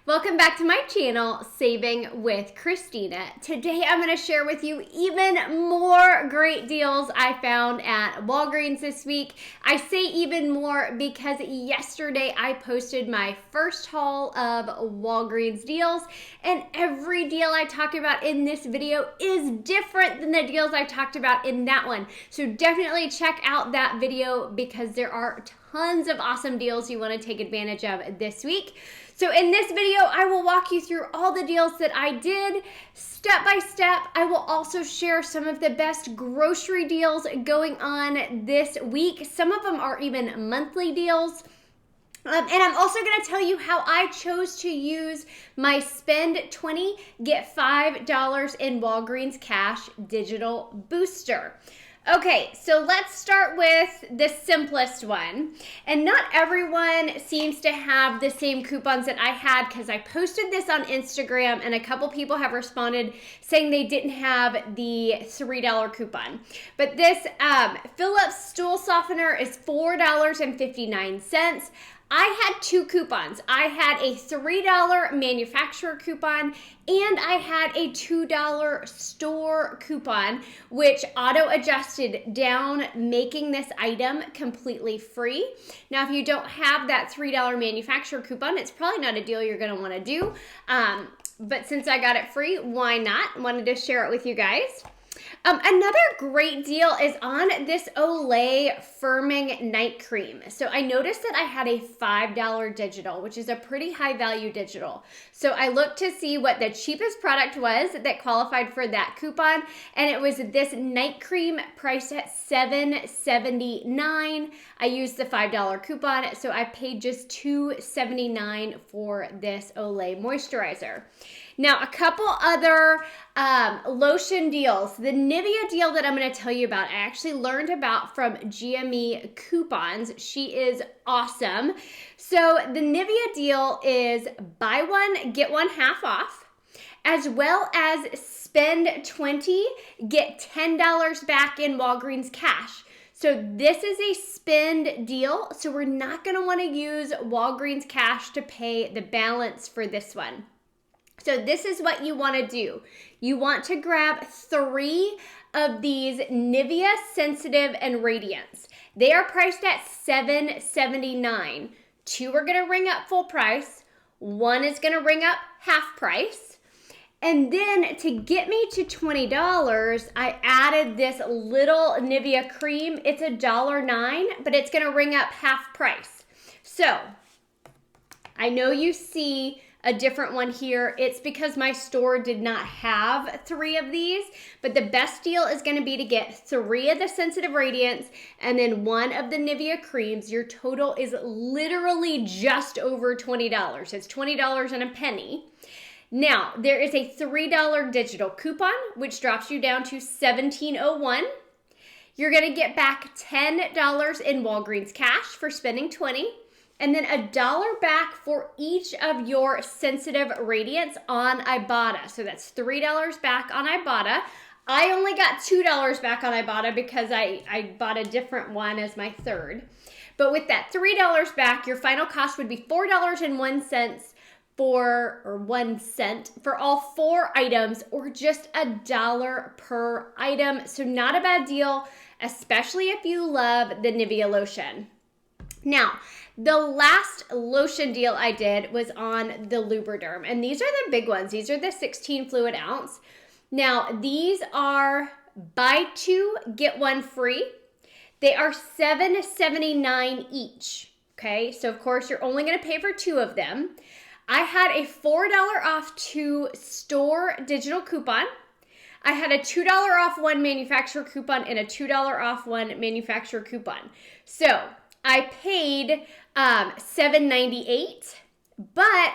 Welcome back to my channel, Saving with Christina. Today I'm going to share with you even more great deals I found at Walgreens this week. I say even more because yesterday I posted my first haul of Walgreens deals, and every deal I talk about in this video is different than the deals I talked about in that one. So definitely check out that video because there are tons of awesome deals you want to take advantage of this week. So in this video, I will walk you through all the deals that I did step by step. I will also share some of the best grocery deals going on this week. Some of them are even monthly deals. And I'm also going to tell you how I chose to use my spend $20, get $5 in Walgreens Cash digital booster. Okay, so let's start with the simplest one. And not everyone seems to have the same coupons that I had because I posted this on Instagram and a couple people have responded saying they didn't have the $3 coupon. But this Philips stool softener is $4.59. I had two coupons. I had a $3 manufacturer coupon and I had a $2 store coupon, which auto-adjusted down, making this item completely free. Now, if you don't have that $3 manufacturer coupon, it's probably not a deal you're going to want to do. But since I got it free, why not? Wanted to share it with you guys. Another great deal is on this Olay firming night cream. So I noticed that I had a $5 digital, which is a pretty high value digital. So I looked to see what the cheapest product was that qualified for that coupon, and it was this night cream priced at $7.79. I used the $5 coupon, so I paid just $2.79 for this Olay moisturizer. Now, a couple other lotion deals. The Nivea deal that I'm going to tell you about, I actually learned about from GME Coupons. She is awesome. So the Nivea deal is buy one, get one half off, as well as spend $20, get $10 back in Walgreens Cash. So this is a spend deal, so we're not going to want to use Walgreens Cash to pay the balance for this one. So this is what you want to do. You want to grab 3 of these Nivea Sensitive and Radiance. They are priced at $7.79. 2 are going to ring up full price. 1 is going to ring up half price. And then to get me to $20, I added this little Nivea cream. It's $1.09, but it's going to ring up half price. So I know you see a different one here. It's because my store did not have 3 of these, but the best deal is going to be to get 3 of the Sensitive Radiance and then 1 of the Nivea creams. Your total is literally just over $20. It's $20 and a penny. Now, there is a $3 digital coupon, which drops you down to $17.01. You're going to get back $10 in Walgreens Cash for spending $20. And then $1 back for each of your Sensitive Radiance on Ibotta. So that's $3 back on Ibotta. I only got $2 back on Ibotta because I bought a different one as my third. But with that $3 back, your final cost would be $4.01 or 1 cent for all 4 items, or just $1 per item. So not a bad deal, especially if you love the Nivea lotion. Now, the last lotion deal I did was on the Lubriderm, and these are the big ones. These are the 16 fluid ounce. Now, these are buy 2, get 1 free. They are $7.79 each, okay? So, of course, you're only going to pay for 2 of them. I had a $4 off 2 store digital coupon. I had a $2 off 1 manufacturer coupon and a $2 off 1 manufacturer coupon. So I paid $7.98,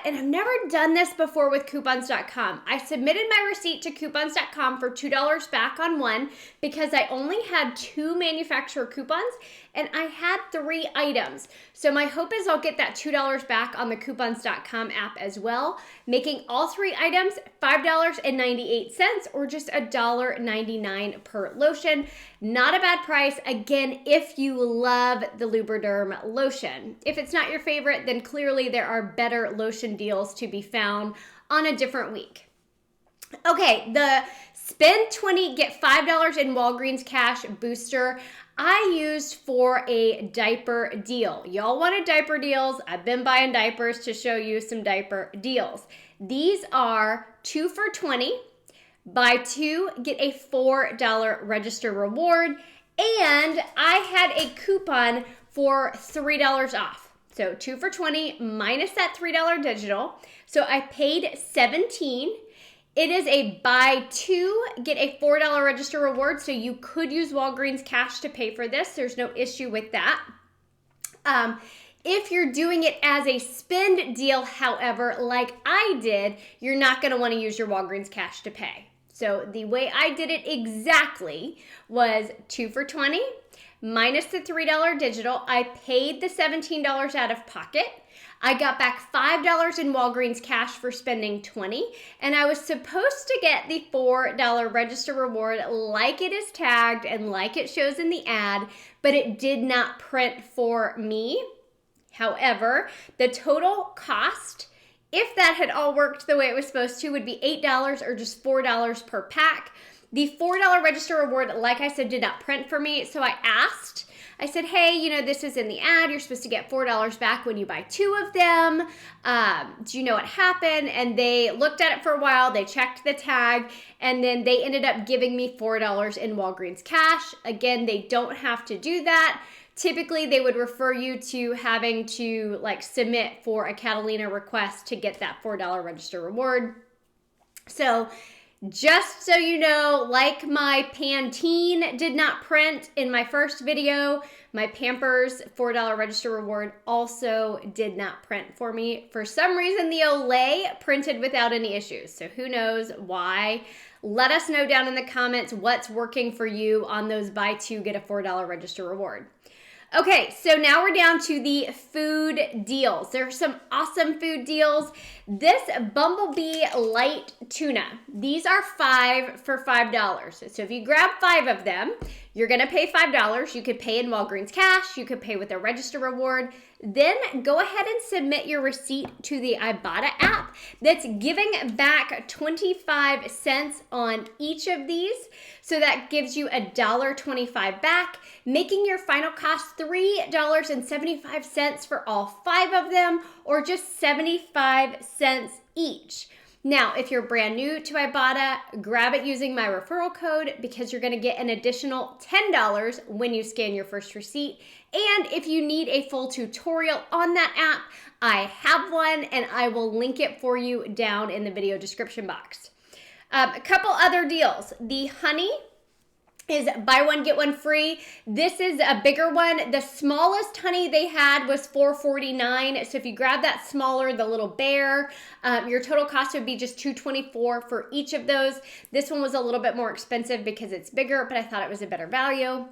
and I've never done this before with coupons.com. I submitted my receipt to coupons.com for $2 back on 1 because I only had 2 manufacturer coupons and I had 3 items. So my hope is I'll get that $2 back on the coupons.com app as well, making all 3 items $5.98 or just $1.99 per lotion. Not a bad price, again, if you love the Lubriderm lotion. If it's not your favorite, then clearly there are better lotion deals to be found on a different week. Okay, the spend $20, get $5 in Walgreens cash booster I used for a diaper deal. Y'all wanted diaper deals. I've been buying diapers to show you some diaper deals. These are 2 for $20. Buy 2, get a $4 register reward, and I had a coupon for $3 off. So 2 for $20 minus that $3 digital. So I paid $17. It is a buy 2, get a $4 register reward. So you could use Walgreens cash to pay for this. There's no issue with that. If you're doing it as a spend deal, however, like I did, you're not going to want to use your Walgreens cash to pay. So the way I did it exactly was 2 for $20 minus the $3 digital. I paid the $17 out of pocket. I got back $5 in Walgreens cash for spending $20, and I was supposed to get the $4 register reward like it is tagged and like it shows in the ad, but it did not print for me. However, the total cost, if that had all worked the way it was supposed to, would be $8 or just $4 per pack. The $4 register reward, like I said, did not print for me, so I asked. I said, hey, you know, this is in the ad. You're supposed to get $4 back when you buy 2 of them. Do you know what happened? And they looked at it for a while. They checked the tag, and then they ended up giving me $4 in Walgreens cash. Again, they don't have to do that. Typically, they would refer you to having to submit for a Catalina request to get that $4 register reward. So just so you know, like my Pantene did not print in my first video, my Pampers $4 register reward also did not print for me. For some reason, the Olay printed without any issues. So who knows why? Let us know down in the comments what's working for you on those buy 2, get a $4 register reward. Okay, so now we're down to the food deals. There are some awesome food deals. This Bumblebee Light Tuna, these are 5 for $5. So if you grab 5 of them, you're gonna pay $5. You could pay in Walgreens cash, you could pay with a register reward. Then go ahead and submit your receipt to the Ibotta app that's giving back 25 cents on each of these. So that gives you $1.25 back, making your final cost $3.75 for all 5 of them, or just 75 cents each. Now, if you're brand new to Ibotta, grab it using my referral code because you're gonna get an additional $10 when you scan your first receipt. And if you need a full tutorial on that app, I have one and I will link it for you down in the video description box. A couple other deals. The honey is buy 1, get 1 free. This is a bigger one. The smallest honey they had was $4.49. So if you grab that smaller, the little bear, your total cost would be just $2.24 for each of those. This one was a little bit more expensive because it's bigger, but I thought it was a better value.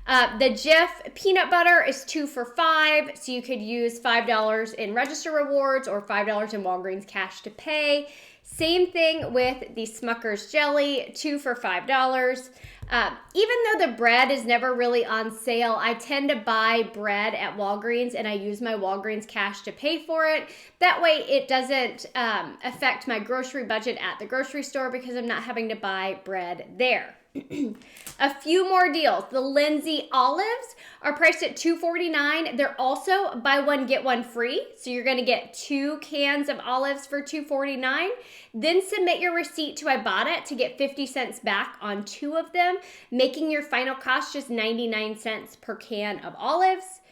The Jif peanut butter is 2 for $5, so you could use $5 in register rewards or $5 in Walgreens cash to pay. Same thing with the Smucker's jelly, 2 for $5. Even though the bread is never really on sale, I tend to buy bread at Walgreens and I use my Walgreens cash to pay for it. That way it doesn't affect my grocery budget at the grocery store because I'm not having to buy bread there. A few more deals. The Lindsay olives are priced at $2.49. They're also buy 1, get 1 free. So you're going to get 2 cans of olives for $2.49. Then submit your receipt to Ibotta to get 50 cents back on 2 of them, making your final cost just 99 cents per can of olives.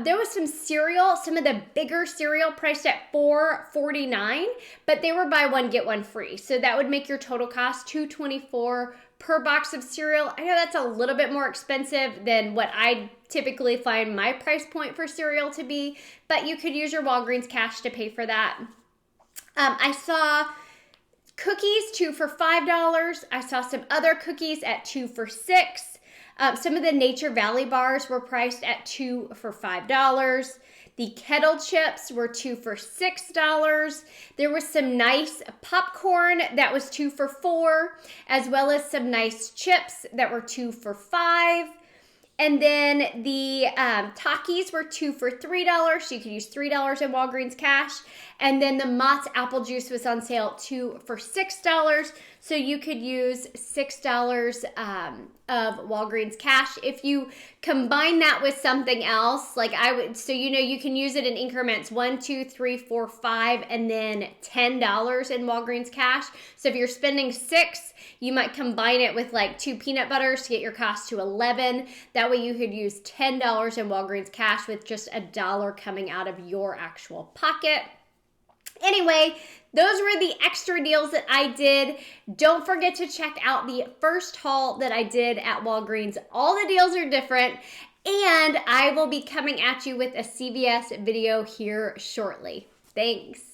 There was some cereal, some of the bigger cereal priced at $4.49, but they were buy 1, get 1 free. So that would make your total cost $2.24 per box of cereal. I know that's a little bit more expensive than what I typically find my price point for cereal to be, but you could use your Walgreens cash to pay for that. I saw cookies 2 for $5. I saw some other cookies at 2 for $6. Some of the Nature Valley bars were priced at 2 for $5. The kettle chips were 2 for $6. There was some nice popcorn that was 2 for $4, as well as some nice chips that were 2 for $5. And then the Takis were 2 for $3, so you could use $3 in Walgreens cash. And then the Mott's apple juice was on sale 2 for $6, so you could use $6 of Walgreens cash. If you combine that with something else, like I would, so you can use it in increments 1, 2, 3, 4, 5, and then $10 in Walgreens cash. So if you're spending $6, you might combine it with like 2 peanut butters to get your cost to $11. That way you could use $10 in Walgreens cash with just $1 coming out of your actual pocket. Anyway, those were the extra deals that I did. Don't forget to check out the first haul that I did at Walgreens. All the deals are different, and I will be coming at you with a CVS video here shortly. Thanks.